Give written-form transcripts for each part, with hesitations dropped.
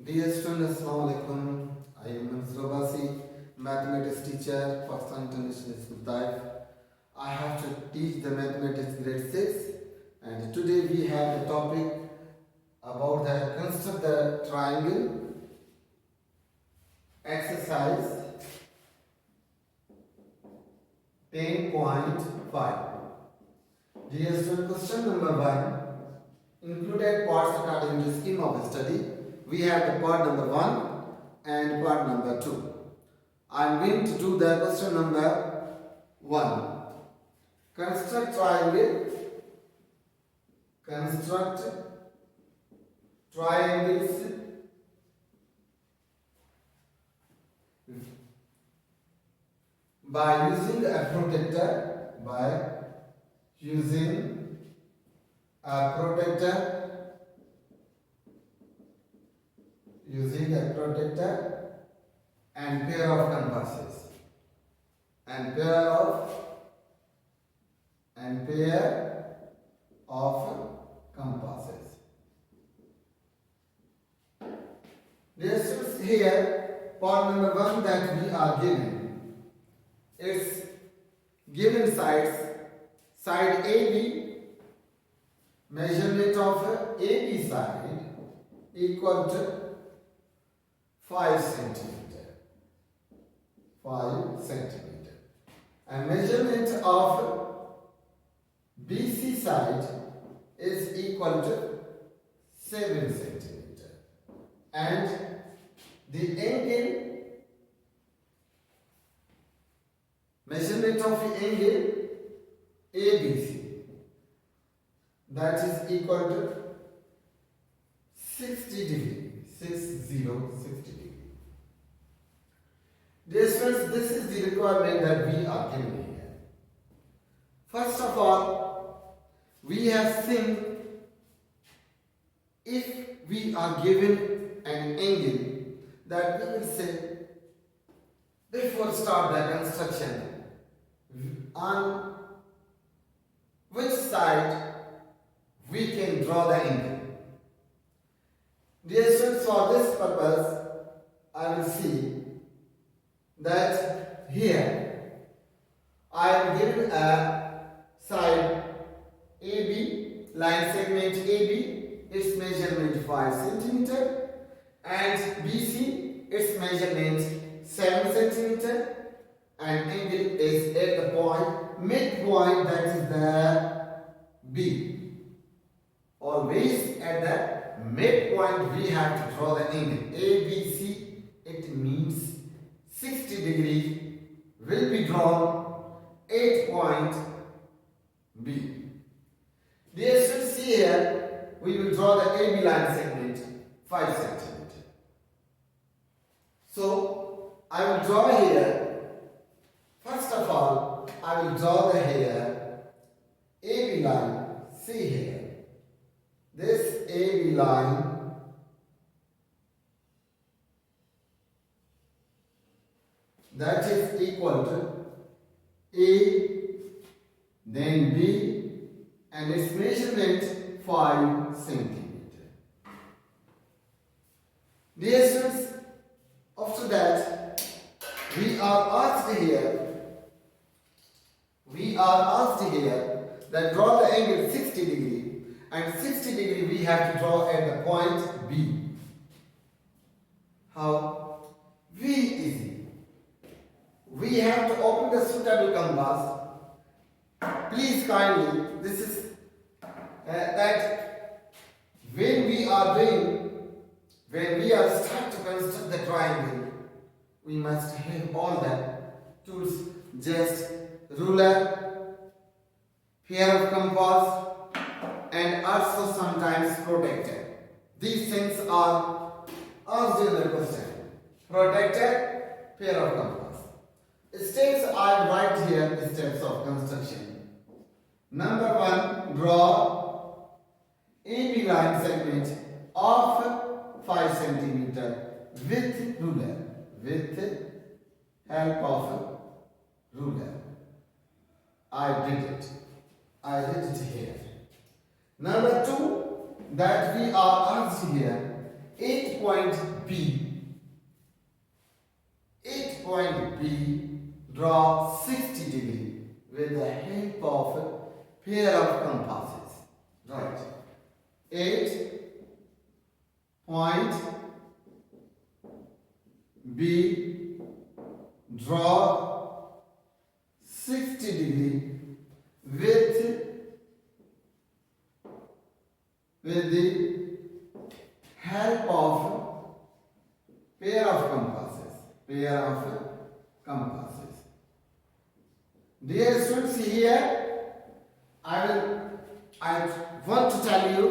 Dear students, Assalamu alaikum. I am Mansoor Abbasi, mathematics teacher, Pakistan International School Taif. I have to teach the mathematics grade 6, and today we have the topic about the construct the triangle exercise 10.5. Dear student, question number 1. Included parts according to the scheme of study. We have the part number 1 and part number 2. I am going to do the question number 1. Construct triangle. Construct triangles by using a protector. By using a protector. Using a protector and pair of compasses. And pair of compasses. This is here part number 1 that we are given. It's given sides. Side AB, measurement of AB side equal to 5 centimeter. 5 centimeter. And measurement of BC side is equal to 7 centimeter. And the angle, measurement of angle ABC, that is equal to 60 degree. 60 degree. Dear students, this is the requirement that we are given here. First of all, we have seen if we are given an angle, that we will say before start the construction on which side we can draw the angle. Dear students, for this purpose, I will see that here I am given a side AB, line segment AB, its measurement 5 centimeter, and BC, its measurement 7 centimeter, and angle is at the point, midpoint, that is the B. Always at the midpoint we have to draw the angle ABC. It means 60 degree will be drawn at point B. Dear students, see here we will draw the AB line segment 5 centimeter. So I will draw here. First of all, I will draw the here AB line. See here. This AB line that is equal to A, then B, and its measurement 5 centimeter. Dear students, after that we are asked here that draw the angle 60 degree. And 60 degree we have to draw at the point B. How? V easy. We have to open the suitable compass. Please kindly, this is that when we are start to construct the triangle, we must have all the tools, just ruler, pair of compass, and also sometimes protector. These things are asked in the question. Protector, pair of compass. Steps I write here, the steps of construction. Number 1, draw AB line segment of 5 centimeter with ruler. With help of ruler. I did it here. Number 2, that we are asked here 8 point B. 8 point B, draw 60 degree with the help of a pair of compasses. Right. 8 point B, draw 60 degree with the help of pair of compasses. Pair of compasses. Dear students, here I want to tell you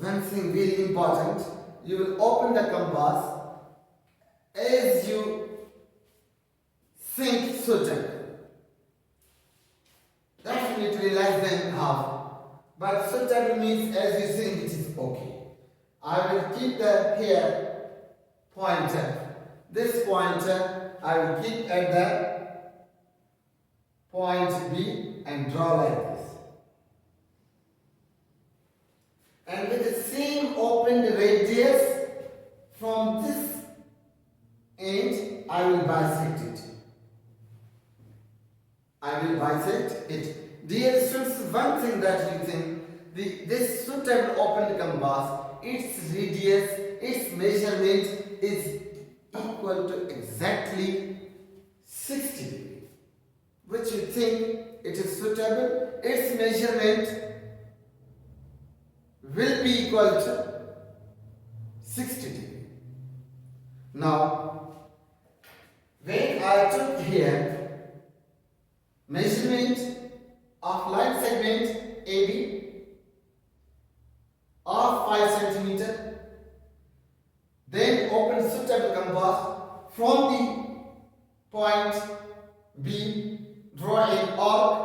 one thing very important. You will open the compass as you think suitable. Definitely less than half. But suitable means as you think it is okay. I will keep the here pointer. This pointer I will keep at the point B and draw like this. And with the same opened radius from this end, I will bisect it. I will bisect it. Dear students, one thing that you think, this suitable opened compass, its radius, its measurement is equal to exactly 60 degrees. Which you think it is suitable, its measurement will be equal to 60 degrees. Now, when I took here measurement of line segment AB of 5 cm, then open suitable compass from the point B, draw an arc,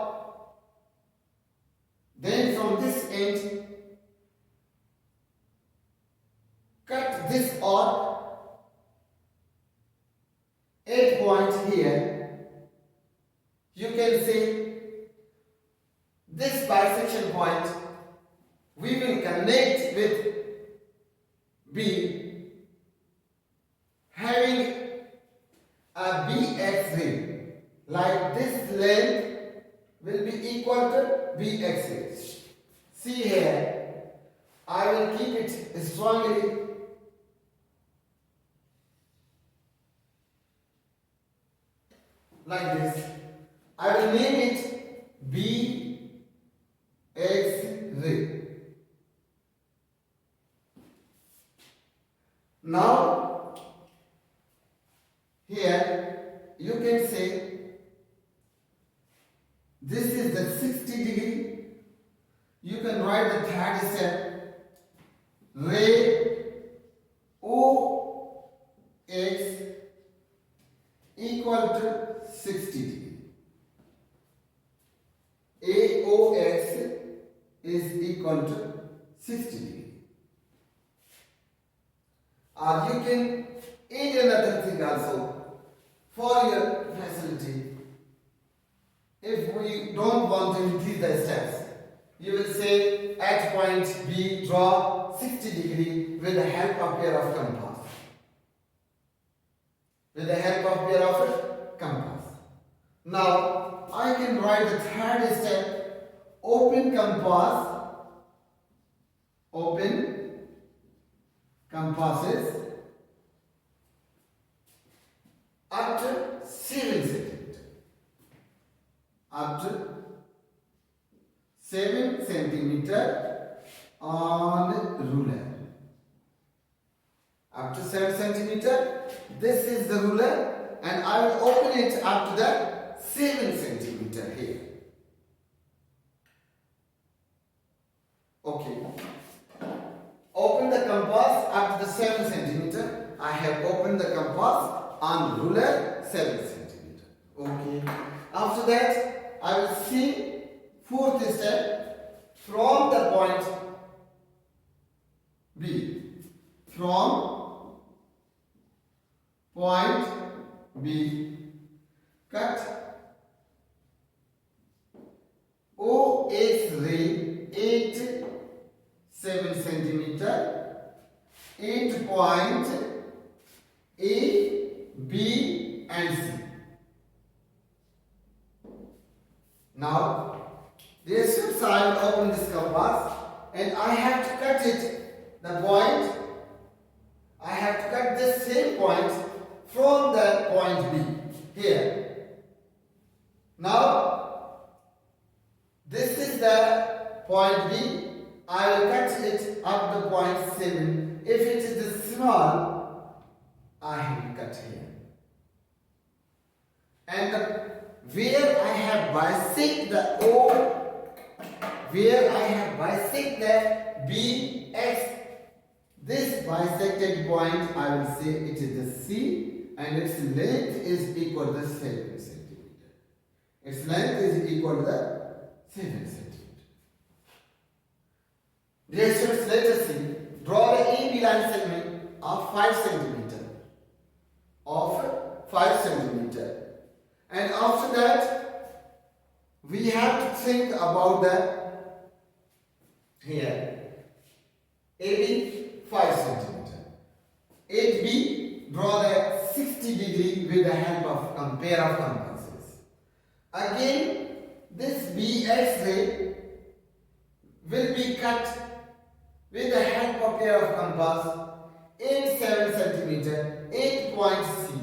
then from this end cut this arc at point here. You can say this bisection point we will connect with B having a BX ray, like this length will be equal to BX ray. See here, I will keep it strongly like this. I will name it BX ray. Now, here you can say this is the 60 degree. You can write the third step. Ray OX equal to 60 degree. AOX is equal to 60 degree. Or you can add another thing also for your facility. If we don't want to increase the steps, you will say at point B draw 60 degree with the help of pair of compass. With the help of pair of compass. Now I can write the third step. Open compass. Open compasses up to 7 cm. Up to 7 cm on ruler. Up to 7 cm. This is the ruler, and I will open it up to the 7 cm here. Okay. Open the compass up to the 7 cm. I have opened the compass on ruler 7 cm. Okay. After that, I will see fourth step from the point B. From point B, cut OX ray 7 cm 8 point A, B and C. Now, this should I will open this compass and I have to cut it, the point. I have to cut this same point from the point B here. Now, this is the point B. I will cut it up the point 7. If it is the small, I will cut here. And where I have bisect the O, where I have bisect the BX, this bisected point, I will say it is the C and its length is equal to 7 centimeter. Its length is equal to the 7 centimeter. Dear students, let us see. Draw the AB line segment of 5 centimeter. Of 5 centimeter. And after that, we have to think about the here. AB 5 centimeter. 8B, draw the 60 degree with the help of a pair of compasses. Again, this BX ray will be cut with the help of pair of compass in 7 centimeter, 8 point C.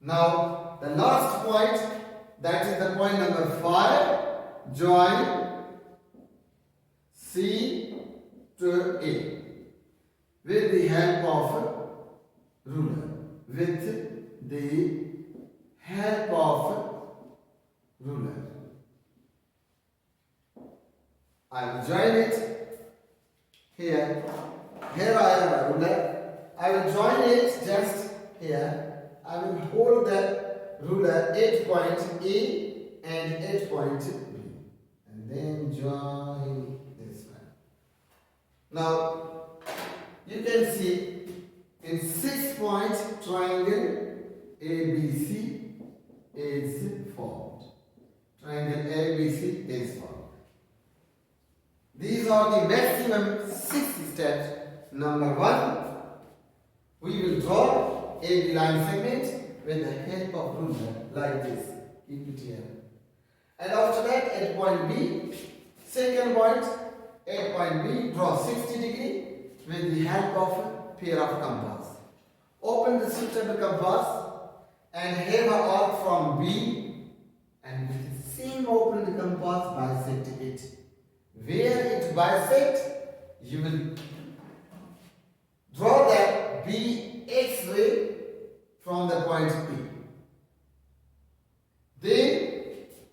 Now, the last point, that is the point number 5, join C to A with the help of ruler. With the help of ruler. I will join it here. Here I have a ruler. I will join it just here. I will hold the ruler 8 point A and 8 point B. And then join this one. Now, you can see in 6 point triangle ABC is formed. Triangle ABC is formed. These are the maximum 6 steps. Number 1, we will draw a line segment with the help of ruler like this. Keep it here. And after that, at point B, second point, at point B, draw 60 degree with the help of a pair of compass. Open the suitable compass and have an arc from B, and with the same open compass bisect it. Where it bisects, you will draw that BX ray from the point B. Then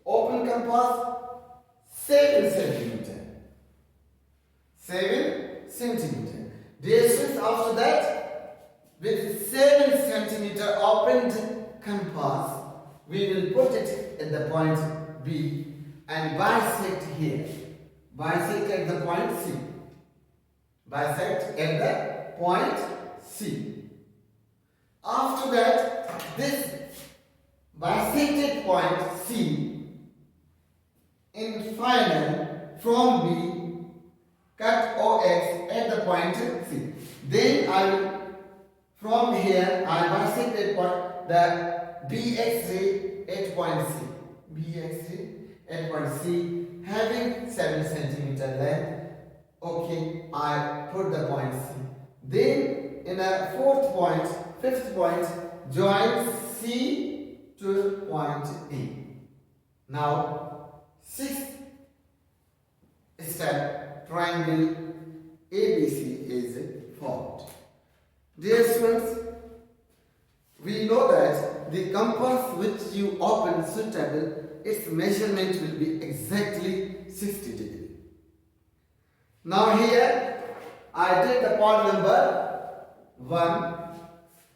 open compass 7 centimeter. 7 centimeter. Distance after that, with 7 centimeter opened compass, we will put it at the point B and bisect here. Bisect at the point C. Bisect at the point C. After that, this bisected point C in final from B, cut OX at the point C. Then I will, from here, I bisected point the BX ray at point C. BX ray at point C having 7 centimeter length. Okay, I put the point C. Then in a fifth point, join C to point A. Now, sixth step, triangle ABC is formed. Dear students, we know that the compass which you open suitable, its measurement will be exactly 60 degrees. Now here, I did the part number 1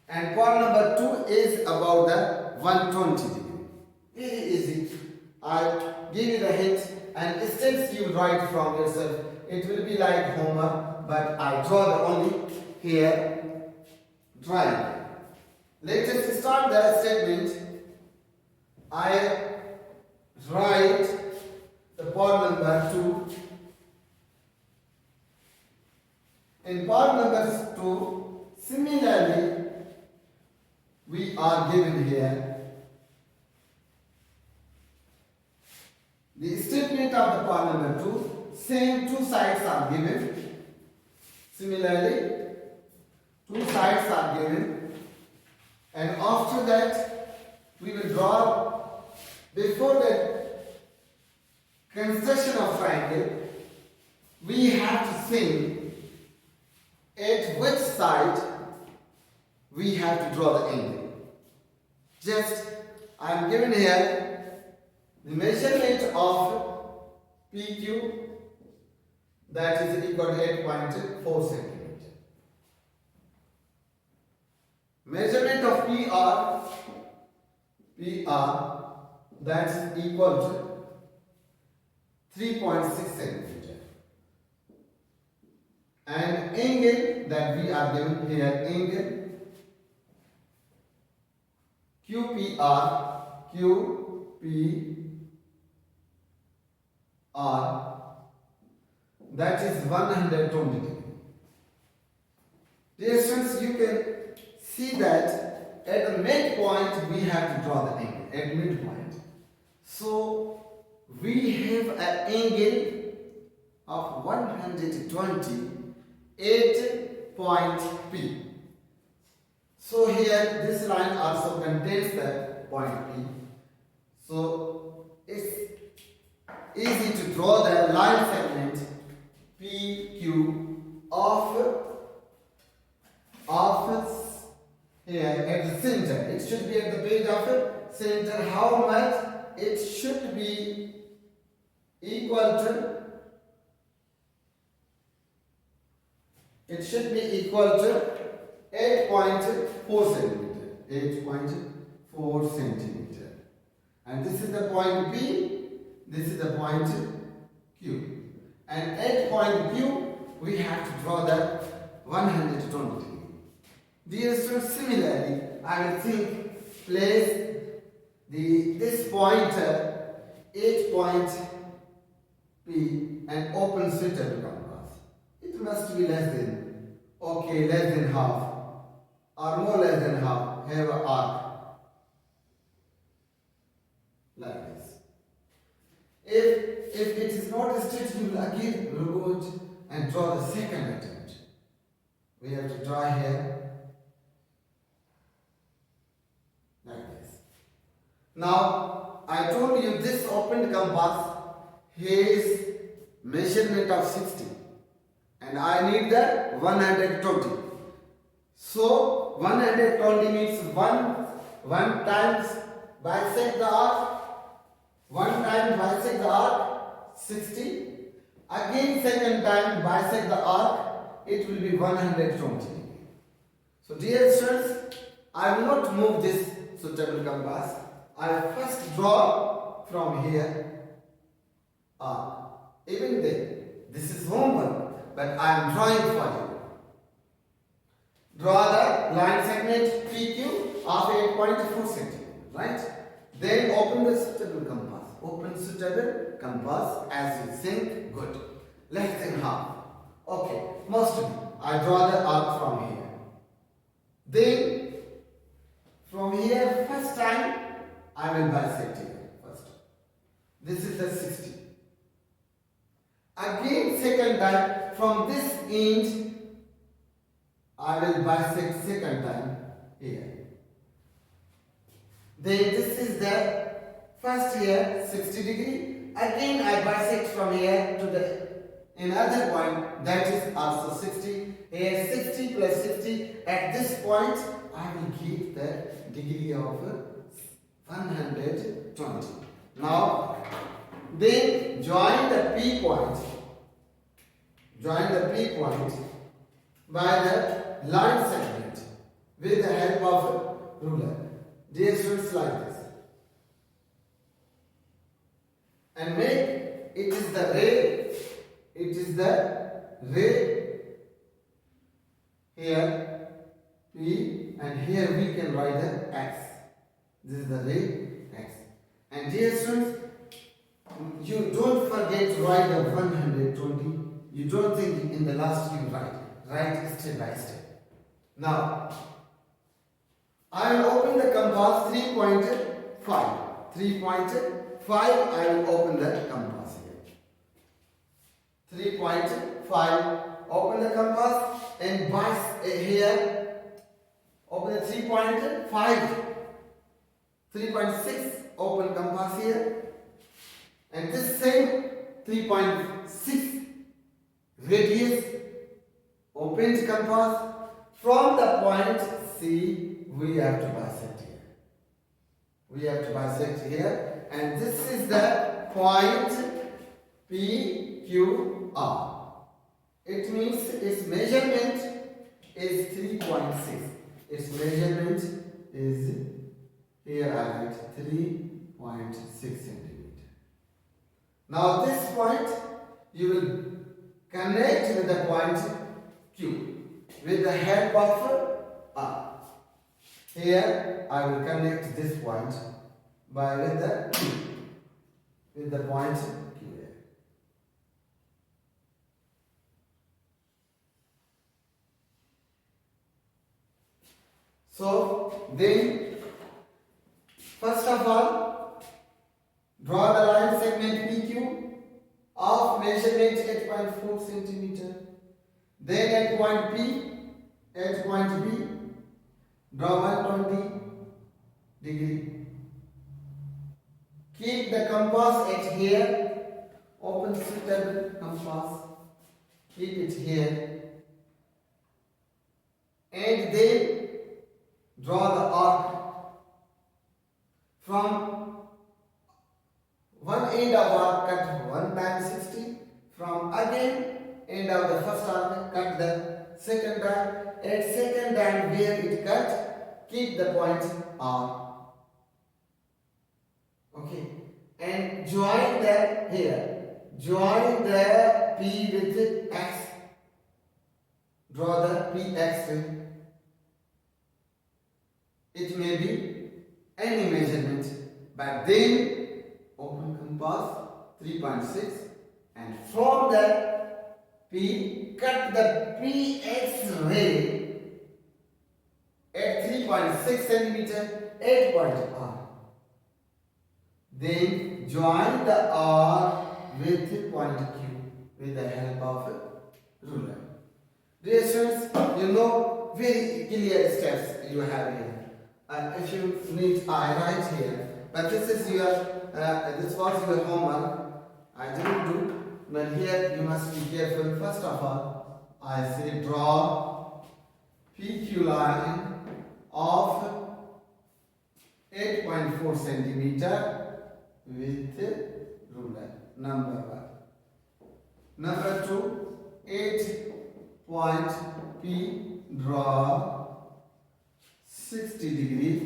and part number 2 is about the 120 degree. Very easy. I give you the hint and since you write from yourself, it will be like homework, but I draw the only here triangle. Let us start the statement. I write the part number 2. In part number 2, similarly, we are given here the statement of the part number 2. Same two sides are given. Similarly, two sides are given, and after that we will draw, before the construction of triangle, we have to think at which side we have to draw the angle. Just I am given here the measurement of PQ, that is equal to 8.4 centimeter. Measurement of PR, that is equal to 3.6 centimeter. And angle that we are given here, angle QPR, that is 120 degree. Dear students, you can see that at the midpoint we have to draw the angle, at midpoint. So we have an angle of 120 8 point P. So here this line also contains the point P. So it's easy to draw the line segment PQ of here at the center. It should be at the page of the center. How much? It should be equal to, it should be equal to 8.4 centimeter. 8.4 centimeter. And this is the point P, this is the point Q. And at point Q, we have to draw the 120 degree. Dear students, similarly, I will think place this pointer 8 point P and open suitable compass. It must be less than, less than half or more less than half. Have an arc like this. If it is not straight, you will again go and draw the second attempt. We have to draw here like this. Now I told you this opened compass, here is measurement of 60 and I need the 120. So 120 means one times bisect the arc, one time bisect the arc 60, again second time bisect the arc, it will be 120. So dear students, I will not move this suitable compass. I will first draw from here arc. Even then, this is homework, but I am drawing for you. Draw the line segment PQ of 8.4 centimeter, right? Then open the suitable compass. Open suitable compass as you think. Good. Less than half. Okay. Mostly, I draw the arc from here. Then, from here, first time, I will bisect here first. This is the 60. Again, second time, from this end, I will bisect second time here. Then this is the first here 60 degree. Again I bisect from here to the another point, that is also 60. Here 60 plus 60. At this point I will keep the degree of 120. Now then join the P point. Join the P point by the line segment with the help of a ruler. Dear students, like this. And make it is the ray here P, and here we can write the X. This is the ray X. And dear students, you don't forget to write the 120. You don't think in the last you write. write step by step. Now, I will open the compass 3.5. 3.5, I will open the compass here. 3.5, open the compass and here, open the 3.5. 3.6, open compass here. And this same 3.6 radius, opened compass. From the point C, we have to bisect here. We have to bisect here, and this is the point PQR. It means its measurement is 3.6. Its measurement is, here I write 3.6 centimeter. Now this point you will connect with the point Q with the help of R. Here I will connect this point with the point Q here. So then, first of all, draw the line segment PQ of measurement 8.4 centimeter. Then at point P, at point B, draw 120 degree. Keep the compass at here. Open suitable compass. Keep it here. And then draw the arc from one end of arc, cut 1 time 60. From again end of the first arc, cut the second time. At second time where it cut, keep the point R. Okay. And join the here. Join the P with X. Draw the PX. It may be any measurement, but then open compass 3.6 and from the P, cut the PX ray at 3.6 centimeter, 8 point R. Then join the R with point Q with the help of a ruler. Dear students, you know very clear steps you have here. If you need, I write here. But this is your, this was your homework. I didn't do. But here you must be careful. First of all, I say draw PQ line of 8.4 centimeter with ruler. Number 1. Number 2, 8 point P, draw 60 degree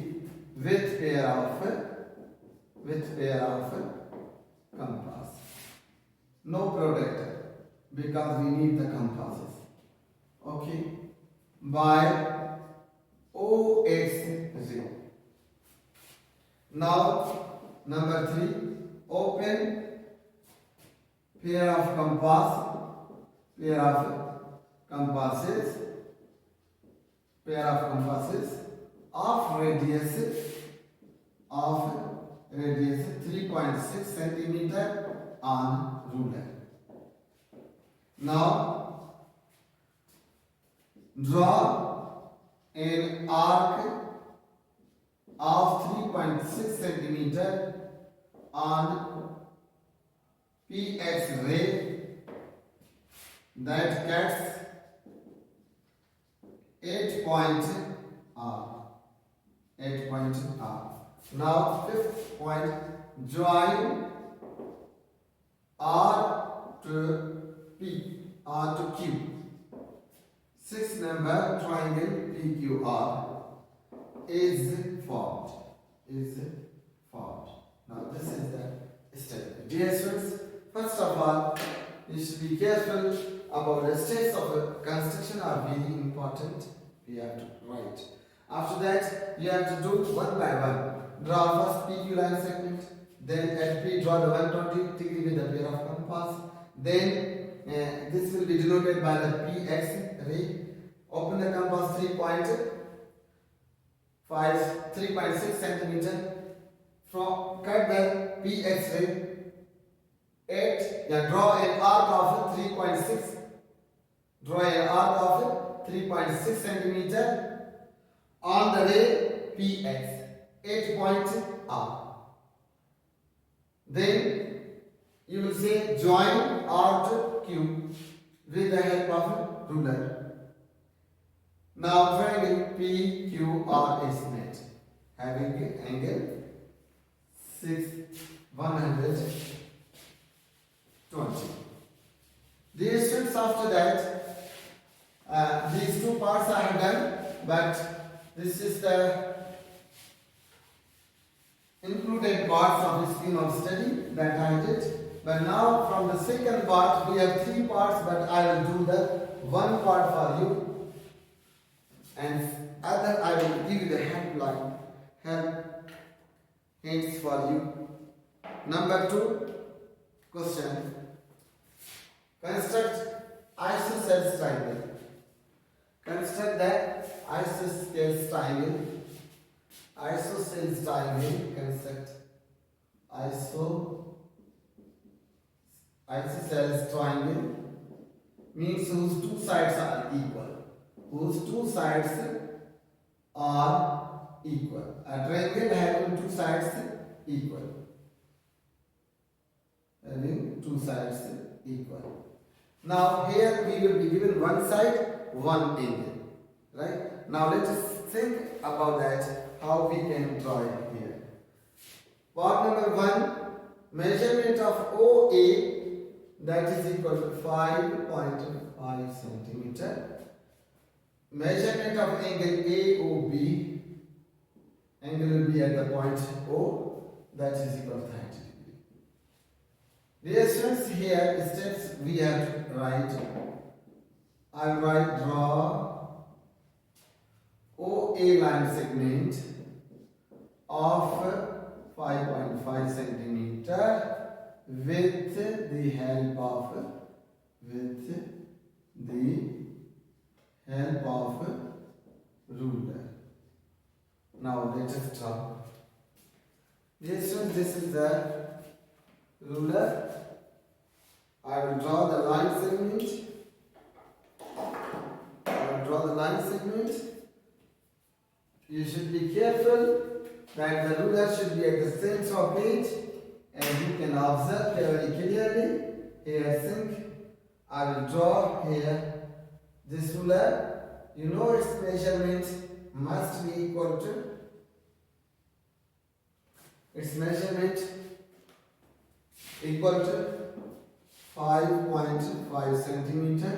with pair of compass. No protector because we need the compasses. Okay, by OX0. Now number 3, open pair of compasses of radius 3.6 centimeter on ruler. Now draw an arc of 3.6 centimeter on PX ray that cuts 8 point R. Now 5th point, join R to P, R to Q. 6th number triangle PQR is formed. Now this is the step. Dear students, first of all, you should be careful about the steps of construction are very important. We have to write. After that, you have to do one by one. Draw first PQ line segment. Then at P, draw the 120 degree with a pair of compass. Then this will be denoted by the PX ray. Open the compass 3.6 centimeter. From cut the PX ray. Draw an arc of 3.6. Draw an arc of 3.6 centimeter on the ray PX. 8 point R. Then you will say join R to Q with the help of ruler. Now triangle PQR is made, having angle 120. Dear students, after that, these two parts I have done, but this is the included parts of the scheme of study that I did. But now from the second part, we have 3 parts, but I will do the one part for you, and other I will give you the hints for you. Number 2 question. Construct isosceles triangle. Construct the isosceles triangle. Isosceles triangle. Construct isosceles triangle means whose two sides are equal. Whose two sides are equal. A triangle having two sides equal. Having two sides equal. Now here we will be given one side, one angle. Right? Now let us think about that, how we can draw it here. Part number 1, measurement of OA, that is equal to 5.5 centimeter. Measurement of angle AOB, angle will be at the point O, that is equal to 30 degree. Dear students, here steps we have to write. I will write draw OA line segment of 5.5 centimeter with the help of ruler. Now let us draw. Dear students, this is the ruler. I will draw the line segment. You should be careful that the ruler should be at the center of page, and you can observe very clearly. Here think, I will draw here this ruler. You know its measurement must be equal to its measurement equal to 5.5 centimeter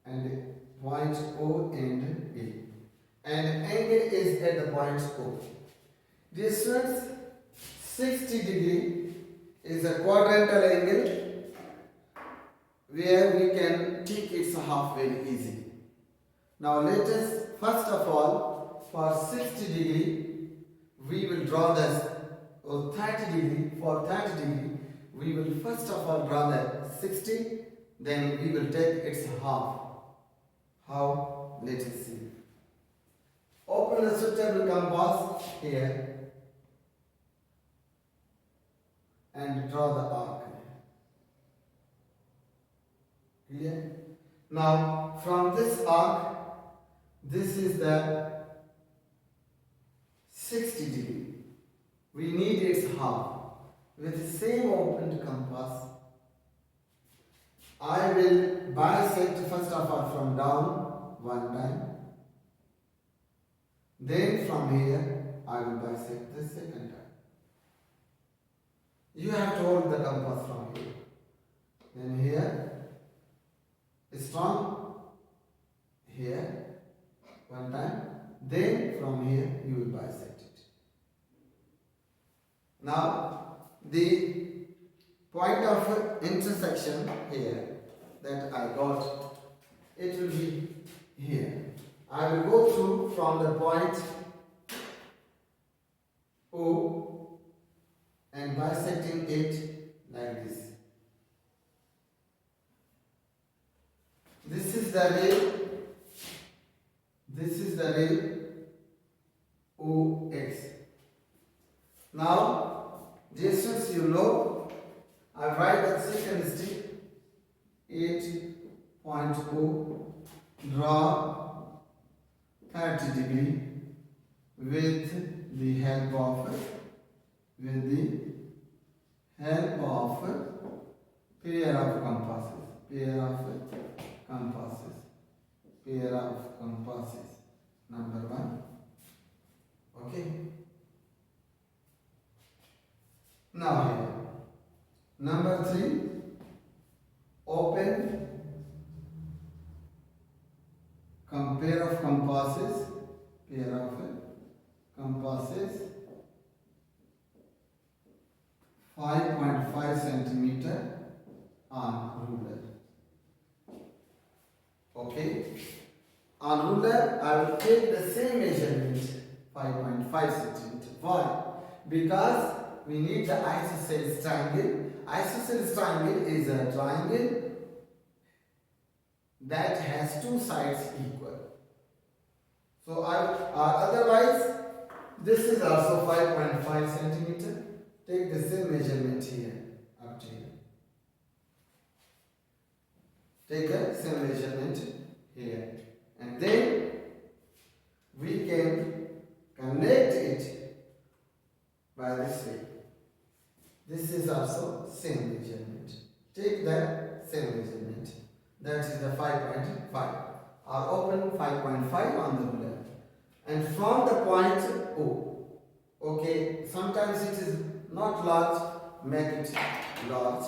and point O and A. And angle is at the point O. Distance 60 degree is a quadrantal angle where we can take its half very easily. Now let us first of all, for 60 degree we will draw this, or 30 degree, for 30 degree we will first of all draw that 60, then we will take its half. How? Let us see. Open a suitable compass here and draw the arc. Clear? Now from this arc, this is the 60 degree. We need its half. With the same opened compass, I will bisect first of all from down one time. Then from here, I will bisect the second time. You have to hold the compass from here. Then here, strong, here, one time. Then from here, you will bisect it. Now, the point of intersection here that I got, it will be here. I will go through from the point O and bisecting it like this. the ray. This is the ray OX. Now, dear students, you know, I write the second stick 8.0. Draw 30 degree with the help of pair of compasses. Number 1. Okay. Now here. Number 3. Open pair of compasses. 5.5 centimeter on ruler. Okay. On ruler, I will take the same measurement, 5.5 centimeter. Why? Because we need the isosceles triangle. Isosceles triangle is a triangle that has two sides equal. So otherwise, this is also 5.5 centimeter. Take the same measurement here, up to here. Take the same measurement here. And then we can connect it by this way. This is also same measurement. Take the same measurement. That is the 5.5. Or open 5.5 on the ruler. And from the point O. Okay, sometimes it is not large, make it large.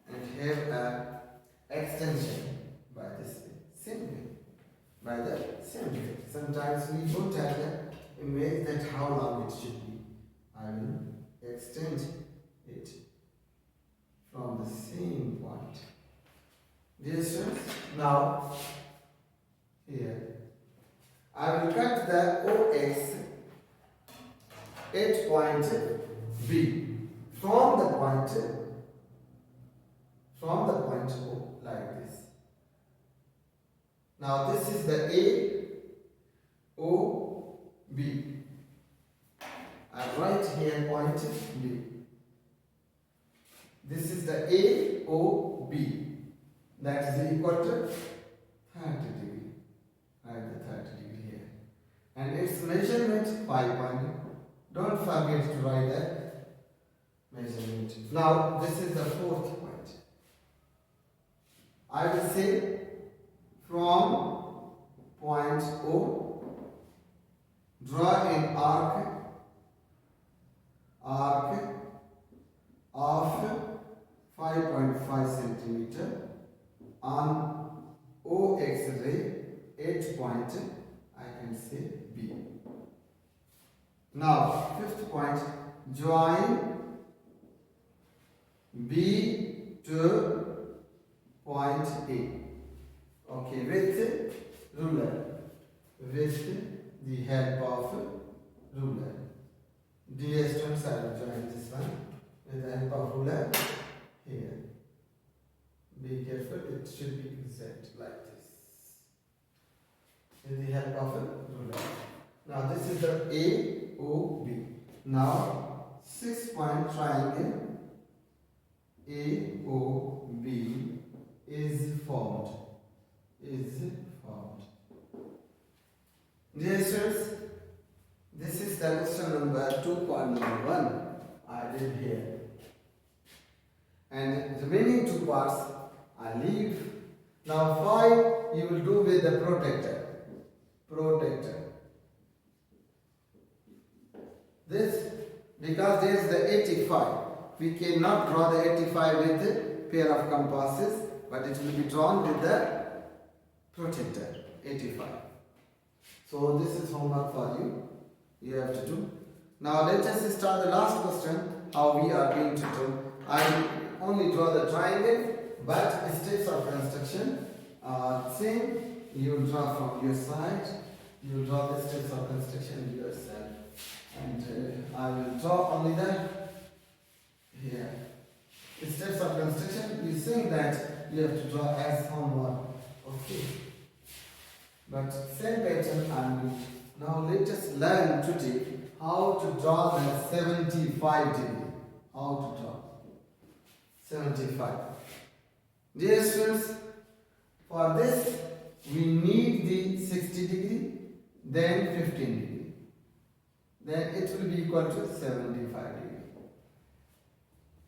And have a extension by this way. Same way. By the same way. Sometimes we don't have the image that how long it should be. I will extend it from the same point. Dear students, now here I will cut the OX at point B from the point O like this. Now this is the AOB. I write here point B. This is the AOB. That is equal to 30 degree. Write the 30 degree here. And its measurement 5. Don't forget to write that measurement. Now this is the fourth point. I will say from point O, draw an arc of 5.5 centimeter on OX ray at point, I can say B. Now, fifth point, join B to point A. Okay, with ruler. With the help of ruler. Dear students, I will join this one with the help of ruler here. Be careful, it should be exact like this. With the help of a ruler. Now this is the AOB. Now 6-point triangle AOB is formed. Dear students, this is the question number 2, part number 1 I did here. And the remaining 2 parts I leave. Now 5 you will do with the protractor. This, because there is the 85. We cannot draw the 85 with a pair of compasses, but it will be drawn with the protractor, 85. So this is homework for you. You have to do. Now let us start the last question, how we are going to do. I only draw the triangle, but steps of construction are same. You will draw from your side. You will draw the steps of construction yourself. And I will draw only the here. The steps of construction, you think that you have to draw as homework. Okay. But same pattern and now let us learn today how to draw the 75 degree. How to draw 75. Dear students, for this we need the 60 degree, then 15 degree. Then it will be equal to 75 degree.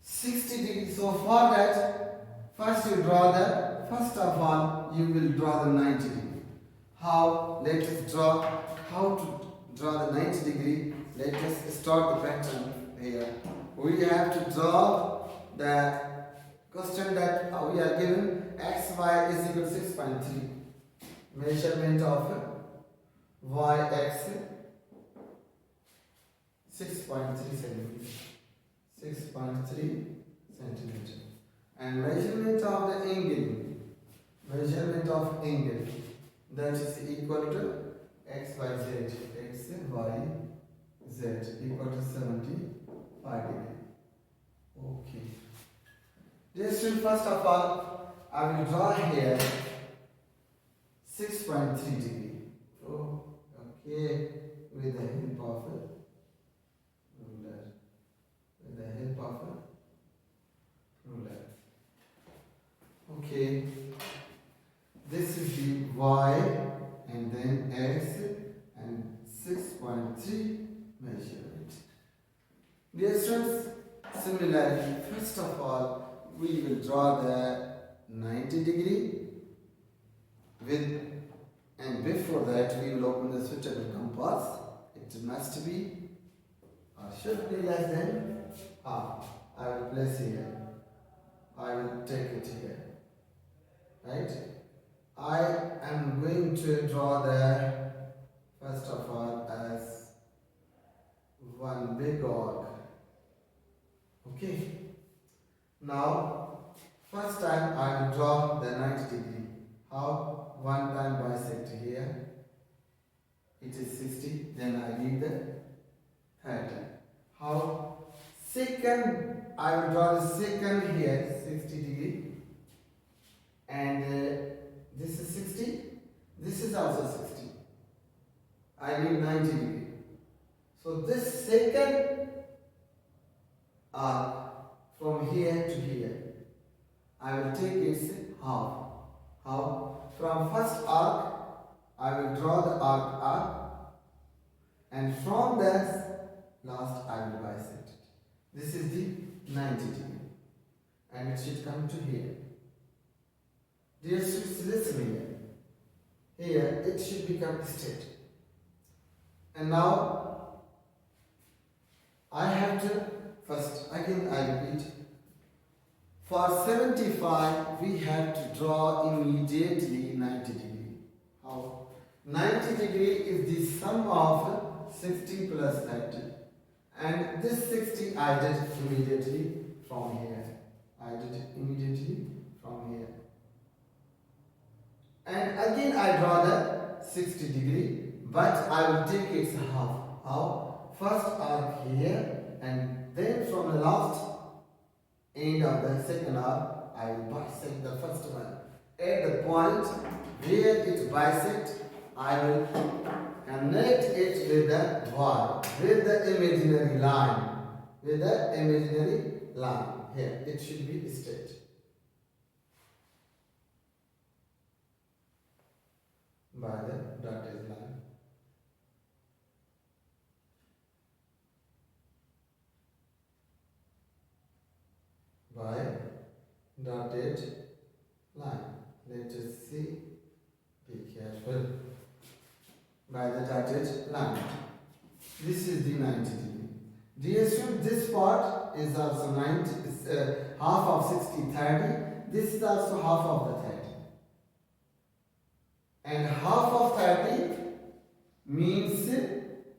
60 degree. So for that, first you draw the, first of all, you will draw the 90 degree. How? Let us draw how to draw the 90 degree. Let us start the pattern here. We have to draw the question that we are given xy is equal to 6.3. Measurement of yx 6.3 centimeter. 6.3 centimeter. And measurement of the angle. Measurement of angle. That is equal to x y z. X y z equal to 75 degree. Okay. Just first of all, I will draw here 6.3 degree. Oh, okay. With the help of a ruler. With the help of a ruler. Okay. This is the y and then x and 6.3 measurement. Dear students, similarly, first of all, we will draw the 90 degree with, and before that we will open the suitable compass. It must be or should be less than half. I will place here. I will take it here. Right? I am going to draw the, first of all, as one big arc. Okay. Now, first time I will draw the 90 degree. How? One time bisect here. It is 60. Then I leave the 30. How? Second, I will draw the second here, 60 degree. And this is 60. This is also 60. I need 90 degree. So this second arc from here to here, I will take its half. How? From first arc, I will draw the arc up, and from this last I will bisect it. This is the 90 degree, and it should come to here. Dear students, listen here. Here it should become straight. And now I have to first again I repeat. For 75 we have to draw immediately 90 degree. How? 90 degree is the sum of 60 plus 30. And this 60 I did immediately from here. I did it immediately from here. And again I draw the 60 degree, but I will take its half. How? First arc here, and then from the last end of the second arc, I will bisect the first one. At the point where it bisects, I will connect it with the y, with the imaginary line. With the imaginary line. Here, it should be straight. By the dotted line. By dotted line. Let us see. Be careful. By the dotted line. This is the 90 degree. Dear student, this part is also 90, half of 60, 30. This is also half of the 30. And half of 30 means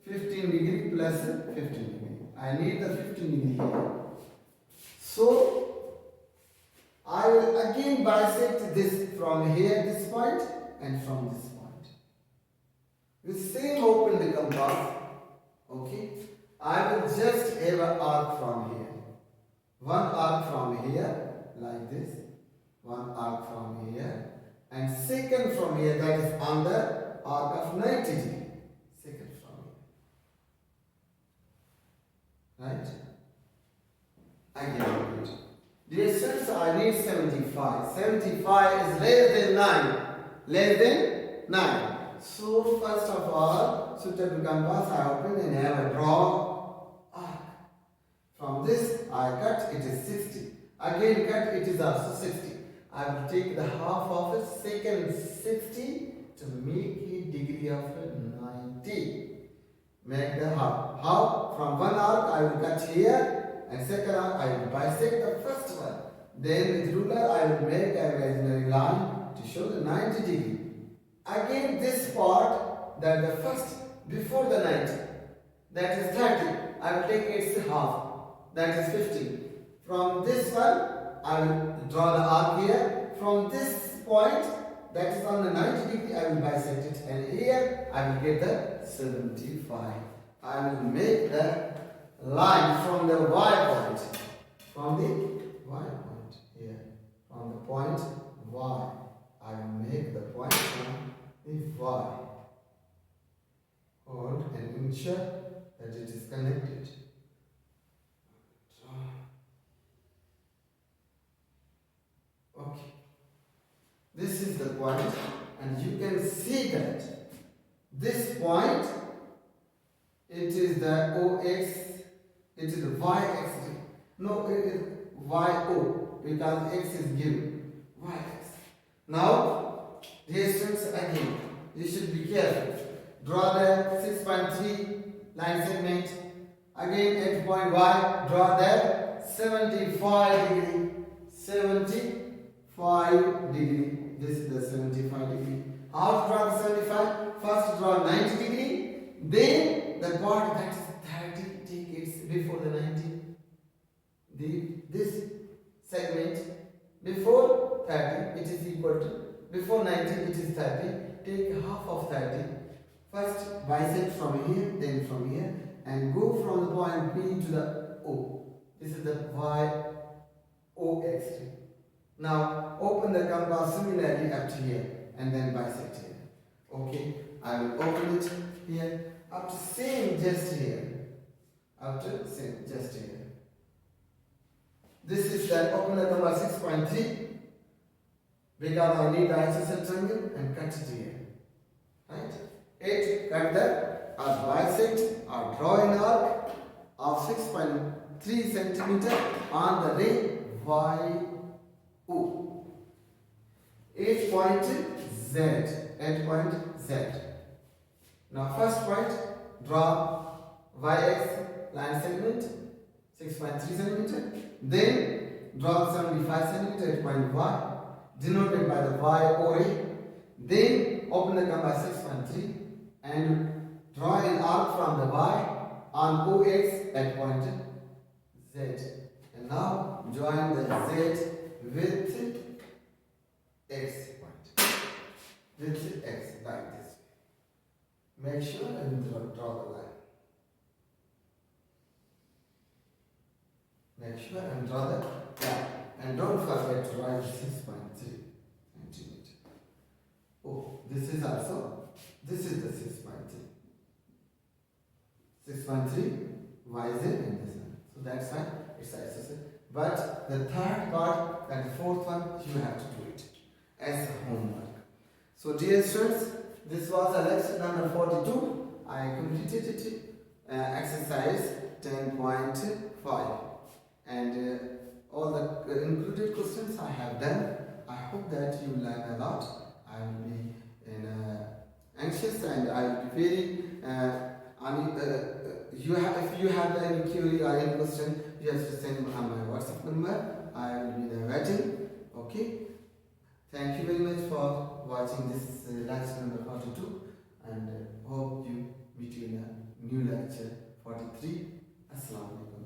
15 degree plus 15 degree. I need the 15 degree here. So, I will again bisect this from here, this point, and from this point. With same open the compass, okay, I will just have an arc from here. One arc from here, like this. One arc from here. and second from here, that is on the arc of 90 degree. Second from here. Right? Again, repeat. Dear students, I need 75. 75 is less than 9. Less than 9. So first of all, suitable compass I open and have a draw arc. From this I cut, it is 60. Again cut, it is also 60. I will take the half of it, second 60 to make a degree of 90. Make the half. How? From one arc I will cut here, and second arc I will bisect the first one. Then with ruler I will make an imaginary line to show the 90 degree. Again this part, that the first before the 90, that is 30, I will take its half, that is 50. From this one I will draw the arc here. From this point, that is on the 90 degree, I will bisect it, and here I will get the 75. I will make the line from the Y point, from the Y point here, from the point Y. I will make the point from the Y. Hold and ensure that it is connected. Okay. This is the point, and you can see that this point, it is the OX, it is the YX. No, it is YO, because X is given. YX. Now, dear students, again, you should be careful. Draw the 6.3 line segment. Again, at point Y, draw the 75 degree. 75 degree. This is the 75 degree. How to draw the 75? First draw 90 degree. Then the part that is 30, take it before the 90. This segment before 30, it is equal to, before 90, it is 30. Take half of 30. First bisect from here, then from here, and go from the point B to the O. This is the Y OX. Now open the compass similarly up to here and then bisect here. Okay, I will open it here up to same just here. Up to same just here. This is the open the compass 6.3 because I need the isosceles triangle and cut it here. Right? 8 cut the bisect or draw an arc of 6.3 centimeter on the ray YO. 8 point Z. 8 point Z. Now first point, draw YX line segment 6.3 centimeter. Then draw 75 centimeter at point Y, denoted by the YOA. Then open the compass 6.3 and draw an arc from the Y on OX at point Z. And now join the Z with X point. With X like this. Make sure and draw the line. Make sure and draw the line. And don't forget to write 6.3 centimeter. Oh, this is also, this is the 6.3. 6.3 YZ and this one. So that's why it's isosceles. But the third part and the fourth one, you have to do it as homework. So dear students, this was a lesson number 42. I completed it, exercise 10.5. And all the included questions I have done. I hope that you learn a lot. I will be anxious and I will be very if you have any query or any question, you have to send me on my WhatsApp number. I will be there waiting. Okay. Thank you very much for watching this lecture number 42, and hope you meet you in a new lecture 43. Assalamu alaikum.